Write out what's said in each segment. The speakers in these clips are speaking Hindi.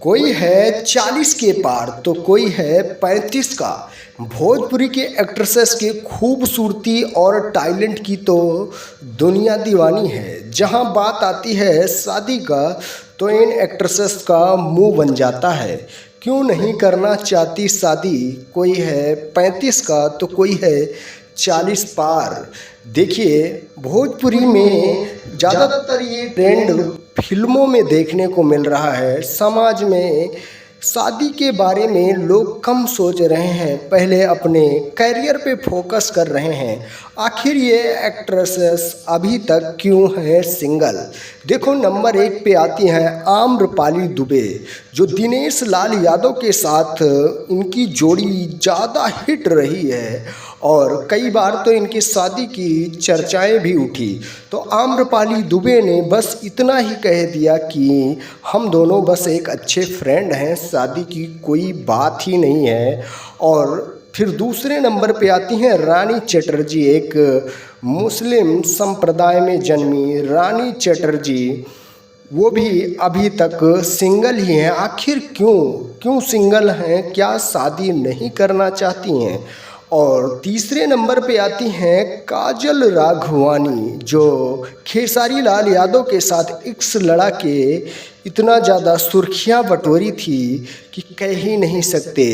कोई है 40 के पार तो कोई है 35 का। भोजपुरी के एक्ट्रेसेस की खूबसूरती और टैलेंट की तो दुनिया दीवानी है। जहां बात आती है शादी का तो इन एक्ट्रेसेस का मुंह बन जाता है। क्यों नहीं करना चाहती शादी, कोई है 35 का तो कोई है 40 पार। देखिए, भोजपुरी में ज़्यादातर ये ट्रेंड फिल्मों में देखने को मिल रहा है। समाज में शादी के बारे में लोग कम सोच रहे हैं, पहले अपने करियर पे फोकस कर रहे हैं। आखिर ये एक्ट्रेसेस अभी तक क्यों हैं सिंगल? देखो, नंबर 1 पे आती हैं आम्रपाली दुबे, जो दिनेश लाल यादव के साथ इनकी जोड़ी ज़्यादा हिट रही है और कई बार तो इनकी शादी की चर्चाएं भी उठी। तो आम्रपाली दुबे ने बस इतना ही कह दिया कि हम दोनों बस एक अच्छे फ्रेंड हैं, शादी की कोई बात ही नहीं है। और फिर दूसरे नंबर पे आती हैं रानी चटर्जी, एक मुस्लिम संप्रदाय में जन्मी रानी चटर्जी। वो भी अभी तक सिंगल ही हैं। आखिर क्यों सिंगल हैं? क्या शादी नहीं करना चाहती हैं? और तीसरे नंबर पे आती हैं काजल राघवानी, जो खेसारी लाल यादव के साथ इक्स लड़ा के इतना ज़्यादा सुर्खियां बटोरी थी कि कह ही नहीं सकते।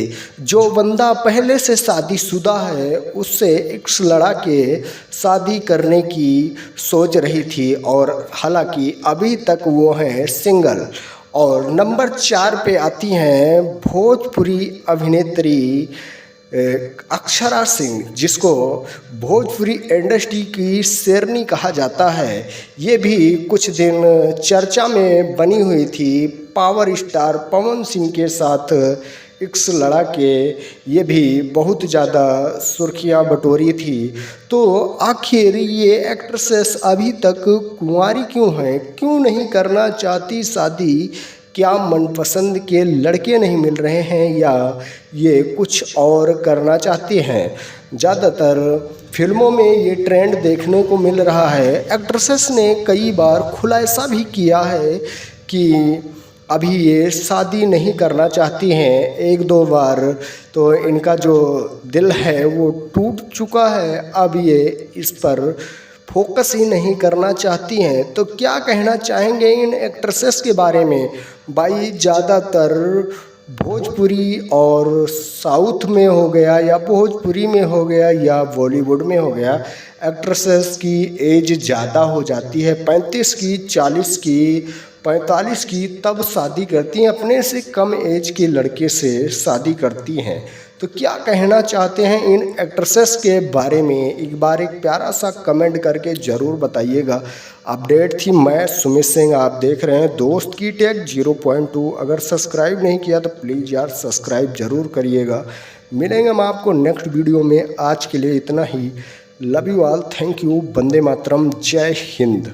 जो बंदा पहले से शादीशुदा है उससे इक्स लड़ा के शादी करने की सोच रही थी, और हालांकि अभी तक वो हैं सिंगल। और नंबर 4 पे आती हैं भोजपुरी अभिनेत्री अक्षरा सिंह, जिसको भोजपुरी इंडस्ट्री की शेरनी कहा जाता है। ये भी कुछ दिन चर्चा में बनी हुई थी। पावर स्टार पवन सिंह के साथ इक्स लड़ा के ये भी बहुत ज़्यादा सुर्खियां बटोरी थी। तो आखिर ये एक्ट्रेसेस अभी तक कुंवारी क्यों हैं? क्यों नहीं करना चाहती शादी? क्या मनपसंद के लड़के नहीं मिल रहे हैं, या ये कुछ और करना चाहती हैं? ज़्यादातर फिल्मों में ये ट्रेंड देखने को मिल रहा है। एक्ट्रेसेस ने कई बार खुलासा भी किया है कि अभी ये शादी नहीं करना चाहती हैं। 1-2 बार तो इनका जो दिल है वो टूट चुका है, अब ये इस पर फोकस ही नहीं करना चाहती हैं। तो क्या कहना चाहेंगे इन एक्ट्रेसेस के बारे में? भाई, ज़्यादातर भोजपुरी और साउथ में हो गया, या भोजपुरी में हो गया, या बॉलीवुड में हो गया, एक्ट्रेसेस की एज ज़्यादा हो जाती है। 35 की, 40 की, 45 की, तब शादी करती हैं। अपने से कम एज के लड़के से शादी करती हैं। तो क्या कहना चाहते हैं इन एक्ट्रेसेस के बारे में? एक बार एक प्यारा सा कमेंट करके ज़रूर बताइएगा। अपडेट थी, मैं सुमित सिंह, आप देख रहे हैं दोस्त की टेक 0.2। अगर सब्सक्राइब नहीं किया तो प्लीज़ यार सब्सक्राइब ज़रूर करिएगा। मिलेंगे हम आपको नेक्स्ट वीडियो में। आज के लिए इतना ही। Love you all, thank you, Vande Mataram, Jai Hind.